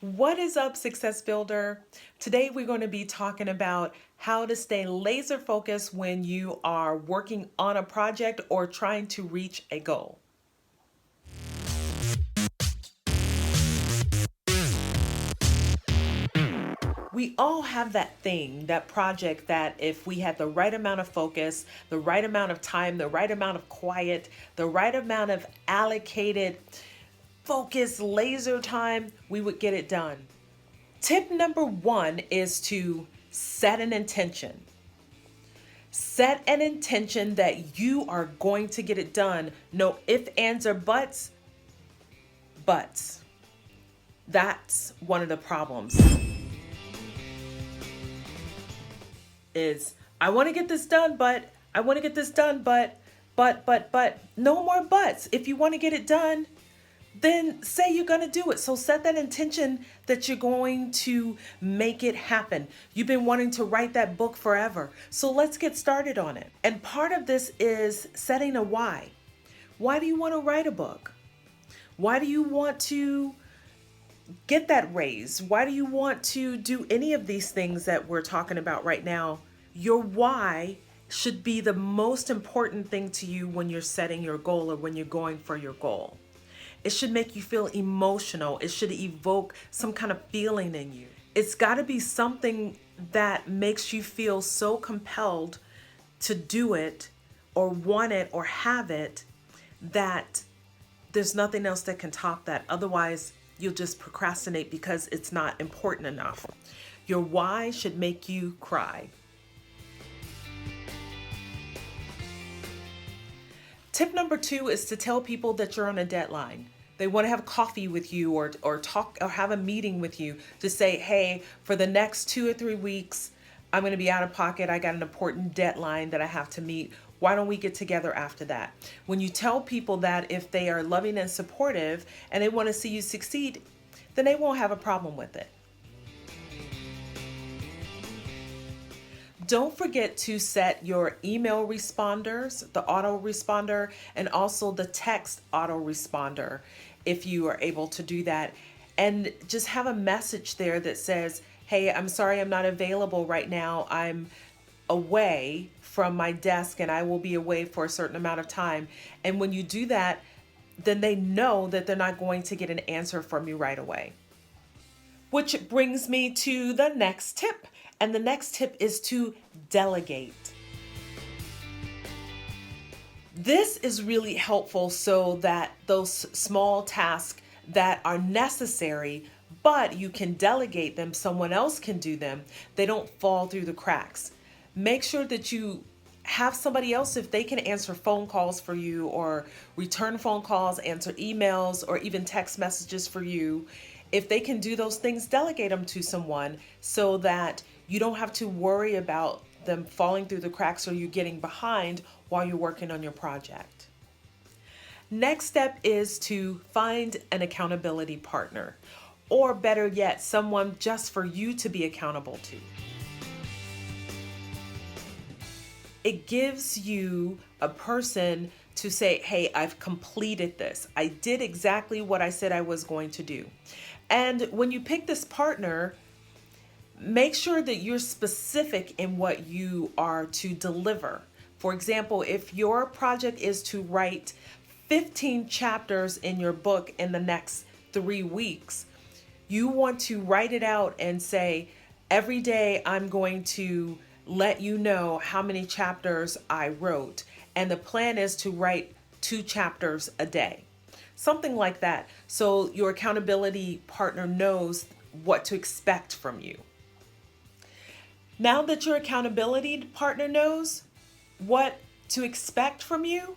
What is up, Success Builder? Today we're going to be talking about how to stay laser focused when you are working on a project or trying to reach a goal. We all have that thing, that project that if we had the right amount of focus, the right amount of time, the right amount of quiet, the right amount of allocated focus, laser time, we would get it done. Tip number one is to set an intention. Set an intention that you are going to get it done. No ifs, ands, or buts. Buts. That's one of the problems. Is I want to get this done, but I want to get this done, but no more buts. If you want to get it done, then say you're going to do it. So set that intention that you're going to make it happen. You've been wanting to write that book forever. So let's get started on it. And part of this is setting a why. Why do you want to write a book? Why do you want to get that raise? Why do you want to do any of these things that we're talking about right now? Your why should be the most important thing to you when you're setting your goal or when you're going for your goal. It should make you feel emotional. It should evoke some kind of feeling in you. It's got to be something that makes you feel so compelled to do it or want it or have it that there's nothing else that can top that. Otherwise, you'll just procrastinate because it's not important enough. Your why should make you cry. Tip number two is to tell people that you're on a deadline. They want to have coffee with you or talk or have a meeting with you to say, hey, for the next 2 or 3 weeks, I'm going to be out of pocket. I got an important deadline that I have to meet. Why don't we get together after that? When you tell people that, if they are loving and supportive and they want to see you succeed, then they won't have a problem with it. Don't forget to set your email responders, the autoresponder, and also the text autoresponder if you are able to do that. And just have a message there that says, hey, I'm sorry I'm not available right now. I'm away from my desk and I will be away for a certain amount of time. And when you do that, then they know that they're not going to get an answer from you right away. Which brings me to the next tip. And the next tip is to delegate. This is really helpful so that those small tasks that are necessary, but you can delegate them, someone else can do them, they don't fall through the cracks. Make sure that you have somebody else, if they can answer phone calls for you or return phone calls, answer emails, or even text messages for you. If they can do those things, delegate them to someone so that you don't have to worry about them falling through the cracks or you getting behind while you're working on your project. Next step is to find an accountability partner, or better yet, someone just for you to be accountable to. It gives you a person to say, hey, I've completed this. I did exactly what I said I was going to do. And when you pick this partner, make sure that you're specific in what you are to deliver. For example, if your project is to write 15 chapters in your book in the next 3 weeks, you want to write it out and say, every day I'm going to let you know how many chapters I wrote. And the plan is to write 2 chapters a day. Something like that. So your accountability partner knows what to expect from you. Now that your accountability partner knows what to expect from you,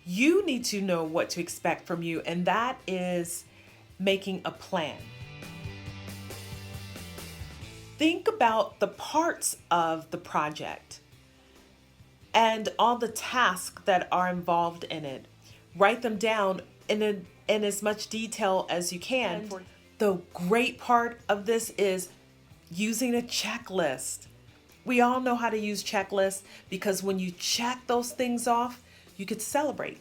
you need to know what to expect from you, and that is making a plan. Think about the parts of the project and all the tasks that are involved in it. Write them down in as much detail as you can. The great part of this is using a checklist. We all know how to use checklists because when you check those things off, you could celebrate.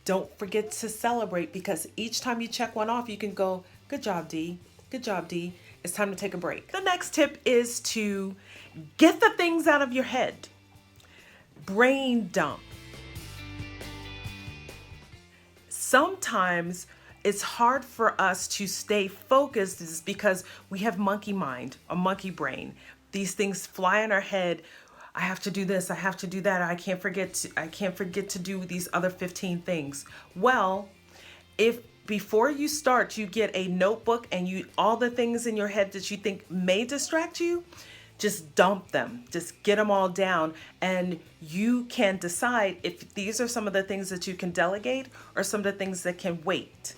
Don't forget to celebrate because each time you check one off, you can go, good job, Dee. Good job, Dee. It's time to take a break. The next tip is to get the things out of your head. Brain dump. Sometimes it's hard for us to stay focused is because we have monkey mind, a monkey brain. These things fly in our head. I have to do this, I have to do that. I can't forget to do these other 15 things. Well, if before you start, you get a notebook and all the things in your head that you think may distract you, just dump them. Just get them all down, and you can decide if these are some of the things that you can delegate or some of the things that can wait.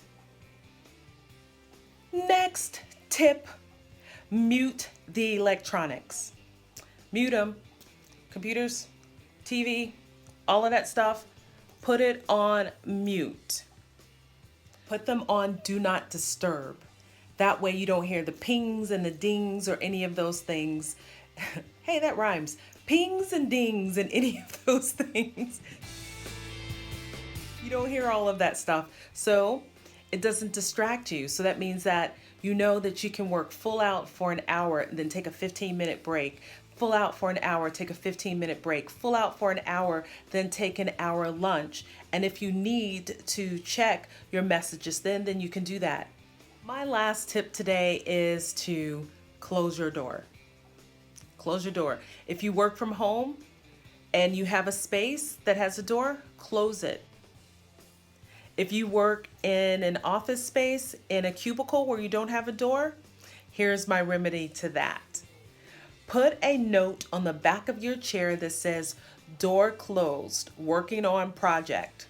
Next tip, mute the electronics. Mute them. Computers, TV, all of that stuff, put it on mute. Put them on do not disturb. That way you don't hear the pings and the dings or any of those things. Hey, that rhymes. Pings and dings and any of those things. You don't hear all of that stuff. So it doesn't distract you. So that means that you know that you can work full out for an hour and then take a 15-minute break. Full out for an hour, take a 15-minute break. Full out for an hour, then take an hour lunch. And if you need to check your messages, then you can do that. My last tip today is to close your door. Close your door. If you work from home and you have a space that has a door, close it. If you work in an office space, in a cubicle where you don't have a door, here's my remedy to that. Put a note on the back of your chair that says, door closed, working on project.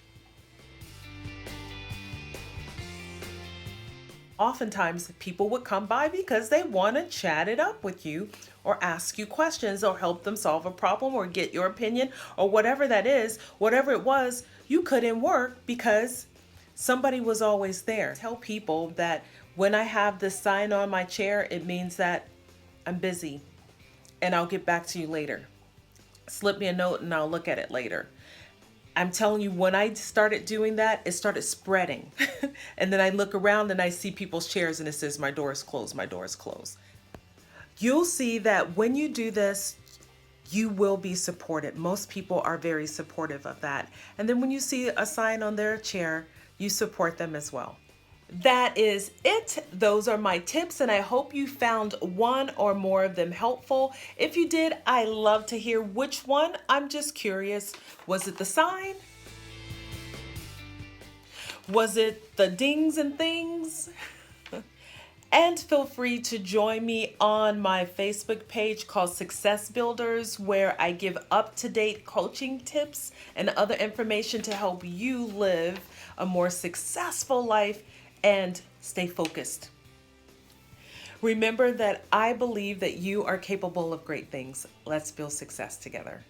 Oftentimes, people would come by because they want to chat it up with you or ask you questions or help them solve a problem or get your opinion or whatever that is, whatever it was, you couldn't work because somebody was always there. Tell people that when I have this sign on my chair, it means that I'm busy and I'll get back to you later. Slip me a note and I'll look at it later. I'm telling you, when I started doing that, it started spreading. And then I look around and I see people's chairs and it says, my door is closed, my door is closed. You'll see that when you do this, you will be supported. Most people are very supportive of that. And then when you see a sign on their chair, you support them as well. That is it. Those are my tips, and I hope you found one or more of them helpful. If you did, I love to hear which one. I'm just curious. Was it the sign? Was it the dings and things? And feel free to join me on my Facebook page called Success Builders, where I give up-to-date coaching tips and other information to help you live a more successful life and stay focused. Remember that I believe that you are capable of great things. Let's build success together.